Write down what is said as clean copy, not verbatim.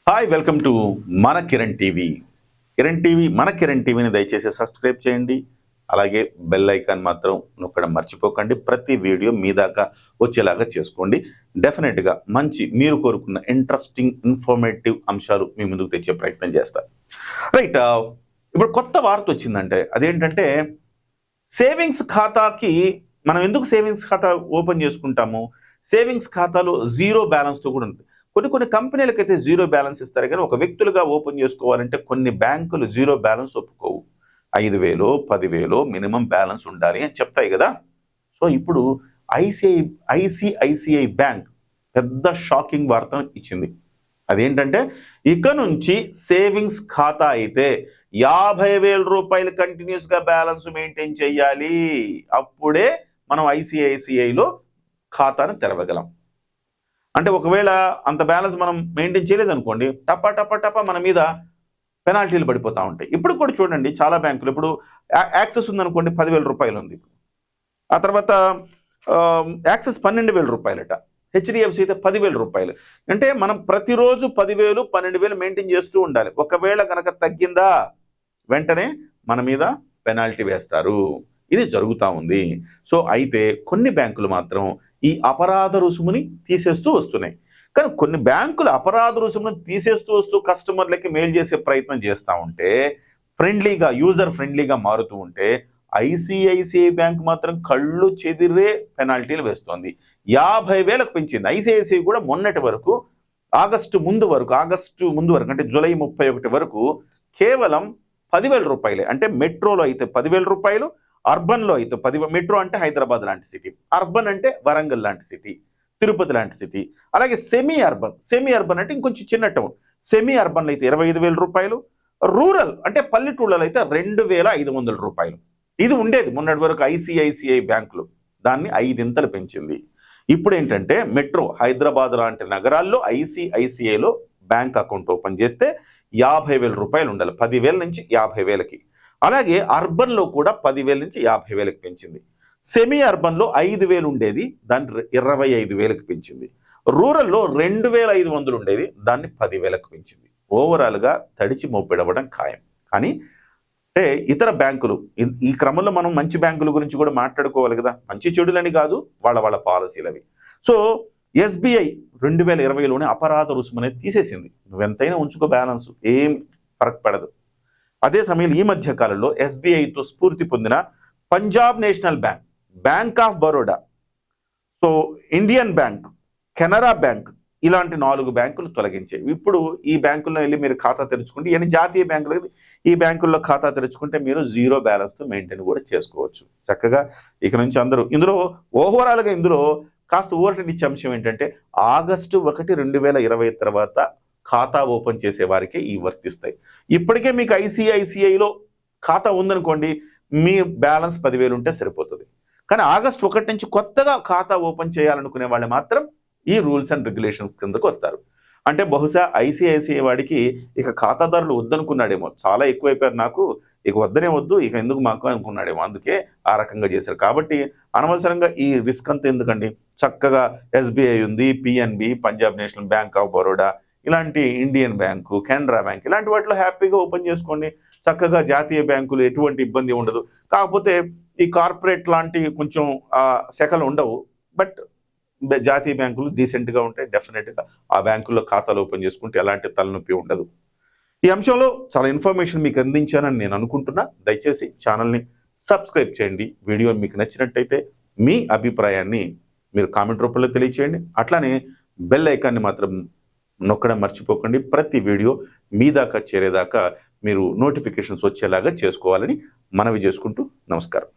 Hi welcome to మన Kiran TV. మన కిరణ్ టీవీని దయచేసి సబ్స్క్రైబ్ చేయండి. అలాగే బెల్ ఐకాన్ మాత్రం నొక్కడం మర్చిపోకండి. ప్రతి వీడియో మీ దాకా వచ్చేలాగా చేసుకోండి. డెఫినెట్గా మంచి మీరు కోరుకున్న ఇంట్రెస్టింగ్ ఇన్ఫర్మేటివ్ అంశాలు మీ ముందుకు తెచ్చే ప్రయత్నం చేస్తారు. రైట్, ఇప్పుడు కొత్త వార్త వచ్చిందంటే అదేంటంటే సేవింగ్స్ ఖాతాకి మనం ఎందుకు సేవింగ్స్ ఖాతా ఓపెన్ చేసుకుంటాము? సేవింగ్స్ ఖాతాలో జీరో బ్యాలెన్స్తో కూడా ఉంటుంది. కొన్ని కంపెనీలకైతే జీరో బ్యాలెన్స్ ఇస్తారు, కానీ ఒక వ్యక్తులుగా ఓపెన్ చేసుకోవాలంటే కొన్ని బ్యాంకులు జీరో బ్యాలెన్స్ ఒప్పుకోవు. 5,000 10,000 మినిమం బ్యాలెన్స్ ఉండాలి అని చెప్తాయి కదా. సో ఇప్పుడు ఐసిఐసిఐ బ్యాంక్ పెద్ద షాకింగ్ వార్త ఇచ్చింది. అదేంటంటే ఇక నుంచి సేవింగ్స్ ఖాతా అయితే 50,000 రూపాయలు కంటిన్యూస్గా బ్యాలెన్స్ మెయింటైన్ చేయాలి. అప్పుడే మనం ఐసిఐసిఐలో ఖాతాను తెరవగలం. అంటే ఒకవేళ అంత బ్యాలెన్స్ మనం మెయింటైన్ చేయలేదనుకోండి, టపా మన మీద పెనాల్టీలు పడిపోతూ ఉంటాయి. ఇప్పుడు కూడా చూడండి, చాలా బ్యాంకులు ఇప్పుడు యాక్సెస్ ఉందనుకోండి, 10,000 రూపాయలు ఉంది. ఆ తర్వాత యాక్సెస్ 12,000 రూపాయలట. హెచ్డిఎఫ్సి అయితే 10,000 రూపాయలు. అంటే మనం ప్రతిరోజు 10,000 12,000 మెయింటైన్ చేస్తూ ఉండాలి. ఒకవేళ కనుక తగ్గిందా వెంటనే మన మీద పెనాల్టీ వేస్తారు. ఇది జరుగుతూ ఉంది. సో అయితే కొన్ని బ్యాంకులు మాత్రం ఈ అపరాధ రుసుముని తీసేస్తూ వస్తున్నాయి. కానీ కొన్ని బ్యాంకులు అపరాధ రుసుమును తీసేస్తూ వస్తూ కస్టమర్లకి మేలు చేసే ప్రయత్నం చేస్తూ ఉంటే, ఫ్రెండ్లీగా యూజర్ ఫ్రెండ్లీగా మారుతూ ఉంటే, ఐసిఐసిఐ బ్యాంక్ మాత్రం కళ్ళు చెదిరే పెనాల్టీలు వేస్తోంది. 50,000కు పెంచింది. ఐసిఐసిఐ కూడా మొన్నటి వరకు ఆగస్టు ముందు వరకు అంటే జూలై 31 వరకు కేవలం 10,000 రూపాయలే. అంటే మెట్రోలో అయితే 10,000 రూపాయలు, అర్బన్లో అయితే మెట్రో అంటే హైదరాబాద్ లాంటి సిటీ, అర్బన్ అంటే వరంగల్ లాంటి సిటీ, తిరుపతి లాంటి సిటీ, అలాగే సెమీ అర్బన్ అంటే ఇంకొంచెం చిన్న టౌన్, సెమీ అర్బన్లో అయితే 25,000 రూపాయలు, రూరల్ అంటే పల్లెటూళ్ళలో అయితే 2,500 రూపాయలు. ఇది ఉండేది మొన్నటి వరకు ఐసిఐసిఐ బ్యాంకులు. దాన్ని 5 పెంచింది. ఇప్పుడు ఏంటంటే మెట్రో హైదరాబాద్ లాంటి నగరాల్లో ఐసిఐసిఐలో బ్యాంక్ అకౌంట్ ఓపెన్ చేస్తే 50,000 రూపాయలు ఉండాలి. 10,000 నుంచి 50,000కి. అలాగే అర్బన్లో కూడా 10,000 నుంచి 50,000కి పెంచింది. సెమీ అర్బన్లో 5,000 ఉండేది, దాన్ని 25,000కి పెంచింది. రూరల్లో 2,500 ఉండేది, దాన్ని 10,000కి పెంచింది. ఓవరాల్గా తడిచి మోపెడవడం ఖాయం. కానీ అంటే ఇతర బ్యాంకులు ఈ క్రమంలో మనం మంచి బ్యాంకుల గురించి కూడా మాట్లాడుకోవాలి కదా. మంచి చెడులని కాదు, వాళ్ళ పాలసీలు అవి. సో ఎస్బీఐ 2020లోనే అపరాధ రుసుము అనేది తీసేసింది. నువ్వెంతైనా ఉంచుకో బ్యాలెన్స్, ఏం ఫరక్ పడదు. అదే సమయంలో ఈ మధ్య కాలంలో ఎస్బీఐతో స్ఫూర్తి పొందిన Punjab national bank, bank of Baroda, so Indian bank, Canara bank, ఇలాంటి 4 బ్యాంకులు తొలగించాయి. ఇప్పుడు ఈ బ్యాంకుల్లో వెళ్ళి మీరు ఖాతా తెరుచుకుంటే, ఇవన్నీ జాతీయ బ్యాంకులు, ఈ బ్యాంకుల్లో ఖాతా తెరుచుకుంటే మీరు జీరో బ్యాలెన్స్తో మెయింటైన్ కూడా చేసుకోవచ్చు చక్కగా. ఇక నుంచి అందరూ ఇందులో ఓవరాల్గా ఇందులో కాస్త ఊరటనిచ్చే అంశం ఏంటంటే ఆగస్టు 1, 2020 తర్వాత ఖాతా ఓపెన్ చేసే వారికే ఈ వర్తిస్తాయి. ఇప్పటికే మీకు ఐసిఐసిఐలో ఖాతా ఉందనుకోండి, మీ బ్యాలెన్స్ 10,000 ఉంటే సరిపోతుంది. కానీ ఆగస్టు 1 నుంచి కొత్తగా ఖాతా ఓపెన్ చేయాలనుకునే వాళ్ళు మాత్రం ఈ రూల్స్ అండ్ రెగ్యులేషన్స్ కిందకు వస్తారు. అంటే బహుశా ఐసిఐసిఐ వాడికి ఇక ఖాతాదారులు వద్దనుకున్నాడేమో, చాలా ఎక్కువైపోయారు నాకు, ఇక వద్దనే వద్దు, ఇక ఎందుకు మాకు అనుకున్నాడేమో, అందుకే ఆ రకంగా చేశారు. కాబట్టి అనవసరంగా ఈ రిస్క్ అంతా ఎందుకండి, చక్కగా ఎస్బీఐ ఉంది, PNB, Punjab national bank of Baroda, ఇలాంటి ఇండియన్ బ్యాంకు, కెనరా బ్యాంక్, ఇలాంటి వాటిలో హ్యాపీగా ఓపెన్ చేసుకోండి. చక్కగా జాతీయ బ్యాంకులు ఎటువంటి ఇబ్బంది ఉండదు. కాకపోతే ఈ కార్పొరేట్ లాంటి కొంచెం శాఖలు ఉండవు, బట్ జాతీయ బ్యాంకులు డీసెంట్గా ఉంటాయి. డెఫినెట్గా ఆ బ్యాంకుల్లో ఖాతాలు ఓపెన్ చేసుకుంటే ఎలాంటి తలనొప్పి ఉండదు. ఈ అంశంలో చాలా ఇన్ఫర్మేషన్ మీకు అందించానని నేను అనుకుంటున్నా. దయచేసి ఛానల్ని సబ్స్క్రైబ్ చేయండి. వీడియో మీకు నచ్చినట్టయితే మీ అభిప్రాయాన్ని మీరు కామెంట్ రూపంలో తెలియచేయండి. అట్లానే బెల్ ఐకాన్ని మాత్రం నొక్కడం మర్చిపోకండి. ప్రతి వీడియో మీ దాకా చేరేదాకా మీరు నోటిఫికేషన్స్ వచ్చేలాగా చేసుకోవాలని మనవి చేసుకుంటూ నమస్కారం.